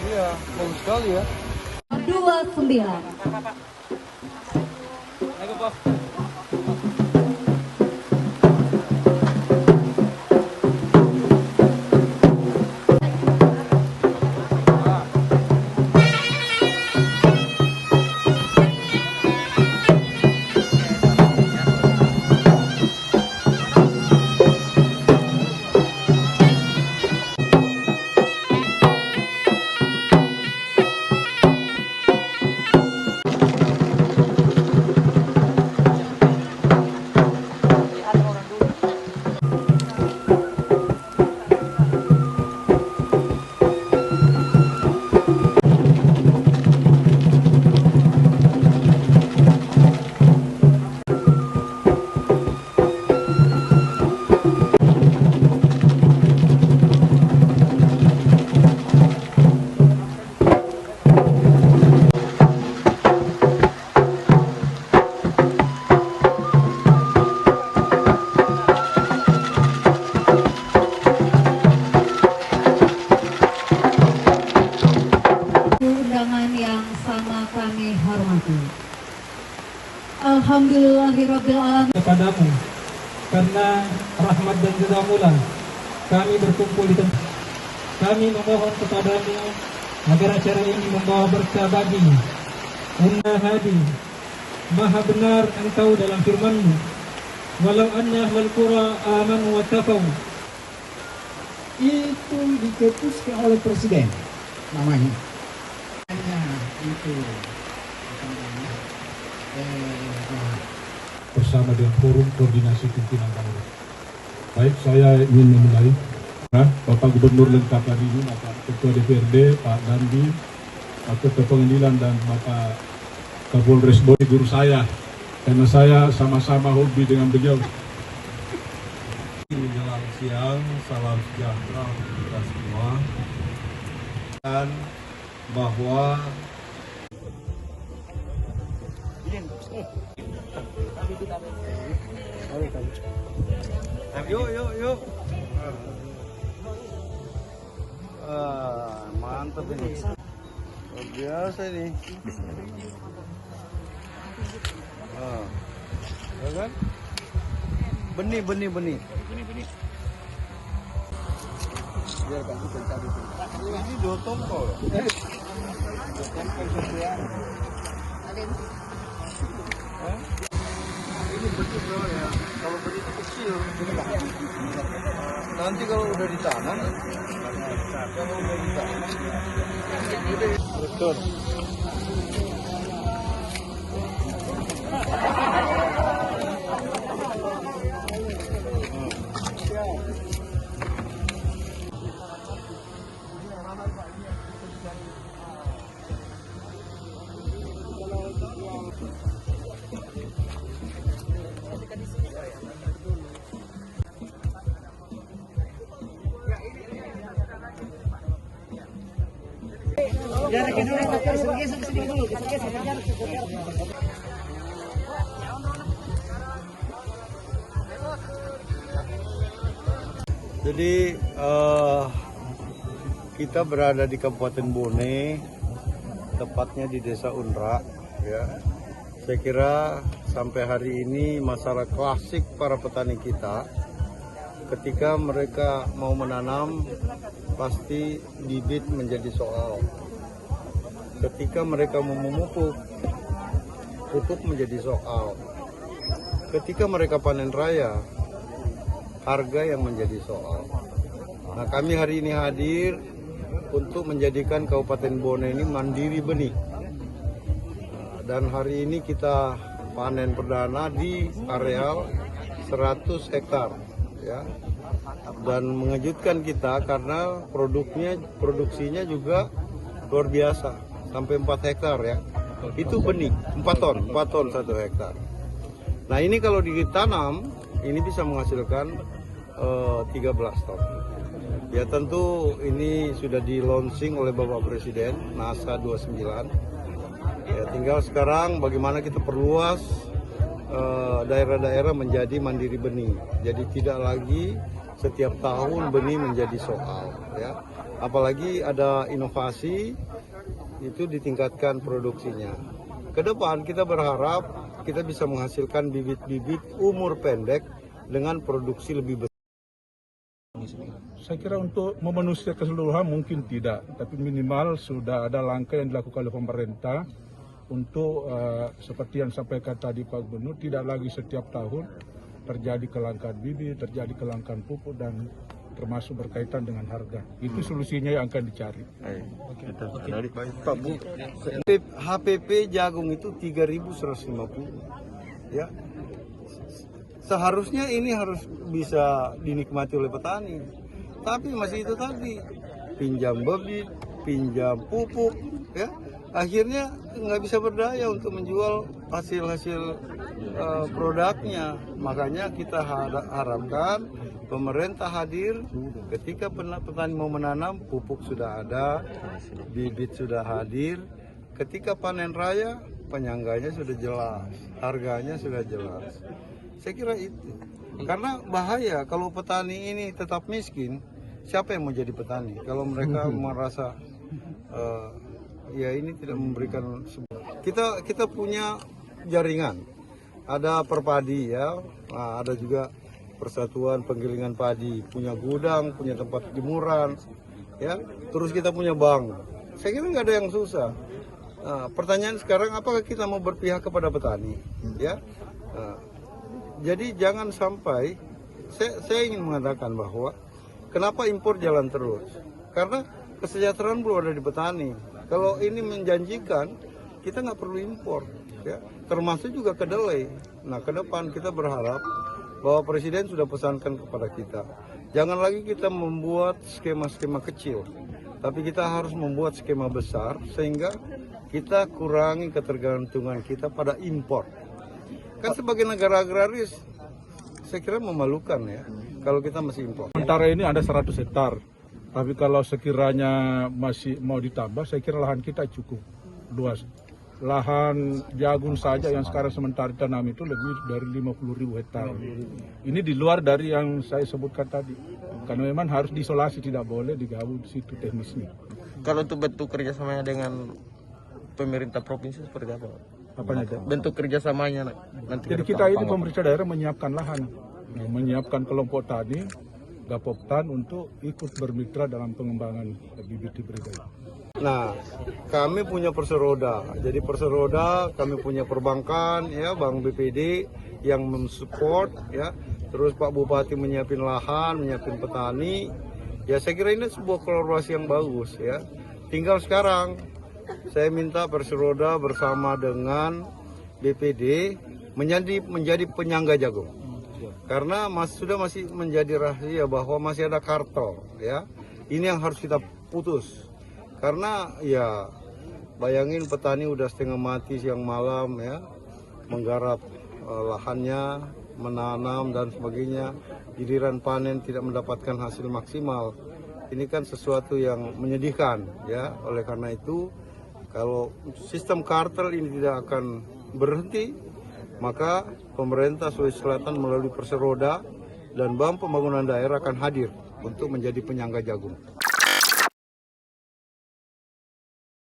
Iya, bagus sekali ya. 29. Undangan yang sama kami hormati. Alhamdulillahirabbil alamin. Kepadamu, karena rahmat dan ridha-Mu kami berkumpul di tempat. Kami memohon kepadamu agar acara ini membawa berkah bagi Inna hadi, maha benar Engkau dalam firman-Mu. Walau anna ahlal qura amanu wa taqaw. Itu diketuskan oleh presiden namanya. Itu bersama dengan forum koordinasi pimpinan daerah. Baik, saya ingin memulai. Bapak Gubernur lengkap hari ini, Bapak Ketua DPRD, Pak Dandi, Pak Ketua Pengadilan, dan Bapak Kapolres Boy, guru saya, karena saya sama-sama hobi dengan beliau. Menjelang siang, salam sejahtera untuk kita semua. Dan bahwa yuk. Mantap ini. Luar biasa ini. Ya kan? Benih. Biar kasih pencari. Ini 2 tongkol. 2 tongkol sekian. Ini bentuk berapa ya? Kalau benih itu kecil. Nanti kalau udah ditanam, gede. Betul. Jadi kita berada di Kabupaten Bone, tepatnya di Desa Unra. Ya, saya kira sampai hari ini masalah klasik para petani kita, ketika mereka mau menanam, pasti bibit menjadi soal. Ketika mereka mau memupuk, pupuk menjadi soal. Ketika mereka panen raya, harga yang menjadi soal. Nah, kami hari ini hadir untuk menjadikan Kabupaten Bone ini mandiri benih. Dan hari ini kita panen perdana di areal 100 hektar. Ya. dan mengejutkan kita karena produksinya juga luar biasa, sampai 4 hektar ya. Itu benih 4 ton 1 hektar. Nah ini kalau ditanam ini bisa menghasilkan 13 ton. Ya tentu ini sudah di launching oleh Bapak Presiden NASA 29. Ya tinggal sekarang bagaimana kita perluas daerah-daerah menjadi mandiri benih. Jadi tidak lagi setiap tahun benih menjadi soal ya. Apalagi ada inovasi itu ditingkatkan produksinya. Ke depan kita berharap kita bisa menghasilkan bibit-bibit umur pendek dengan produksi lebih besar. Saya kira untuk memenuhi keseluruhan mungkin tidak, tapi minimal sudah ada langkah yang dilakukan oleh pemerintah untuk seperti yang sampaikan tadi Pak Gubernur, tidak lagi setiap tahun terjadi kelangkaan bibit, terjadi kelangkaan pupuk dan termasuk berkaitan dengan harga. Itu solusinya yang akan dicari. Pak Bu, HPP jagung itu 3.150 ya. Seharusnya ini harus bisa dinikmati oleh petani, tapi masih itu tadi pinjam bibit, pinjam pupuk, ya akhirnya nggak bisa berdaya untuk menjual hasil produknya. Makanya kita harapkan pemerintah hadir ketika petani mau menanam, pupuk sudah ada, bibit sudah hadir. Ketika panen raya, penyangganya sudah jelas, harganya sudah jelas. Saya kira itu, karena bahaya kalau petani ini tetap miskin, siapa yang mau jadi petani? Kalau mereka merasa ya ini tidak memberikan kita punya jaringan, ada perpadi ya, nah, ada juga persatuan penggilingan padi, punya gudang, punya tempat jemuran, ya, terus kita punya bank. Saya kira nggak ada yang susah. Nah, pertanyaan sekarang apakah kita mau berpihak kepada petani, ya? Nah, jadi jangan sampai, saya ingin mengatakan bahwa kenapa impor jalan terus? Karena kesejahteraan belum ada di petani. Kalau ini menjanjikan, kita nggak perlu impor, ya. Termasuk juga kedelai. Nah, ke depan kita berharap bahwa Presiden sudah pesankan kepada kita, jangan lagi kita membuat skema-skema kecil, tapi kita harus membuat skema besar sehingga kita kurangi ketergantungan kita pada impor. Kan sebagai negara agraris, saya kira memalukan ya kalau kita masih impor. Sementara ini ada 100 hektar, tapi kalau sekiranya masih mau ditambah, saya kira lahan kita cukup luas. Lahan jagung saja yang sekarang sementara ditanam itu lebih dari 50.000 hektar. Ini di luar dari yang saya sebutkan tadi. Karena memang harus diisolasi, tidak boleh digabung di situ teknisnya. Kalau untuk bentuk kerjasamanya dengan pemerintah provinsi seperti apa? Apanya itu? Bentuk kerjasamanya nanti. Jadi kita ini pemerintah daerah menyiapkan lahan, menyiapkan kelompok tani, Gapoptan untuk ikut bermitra dalam pengembangan bibit hibrid. Nah, kami punya perseroda. Jadi perseroda, kami punya perbankan, ya, Bank BPD yang mensupport, ya. Terus Pak Bupati menyiapin lahan, menyiapin petani. Ya, saya kira ini sebuah kolaborasi yang bagus, ya. Tinggal sekarang saya minta perseroda bersama dengan BPD menjadi penyangga jagung. Karena masih menjadi rahasia bahwa masih ada kartel, ya. Ini yang harus kita putus. Karena ya bayangin petani udah setengah mati siang malam ya, menggarap lahannya, menanam dan sebagainya, giliran panen tidak mendapatkan hasil maksimal. Ini kan sesuatu yang menyedihkan ya. Oleh karena itu, kalau sistem kartel ini tidak akan berhenti, maka pemerintah Sulawesi Selatan melalui Perseroda dan Bank Pembangunan Daerah akan hadir untuk menjadi penyangga jagung.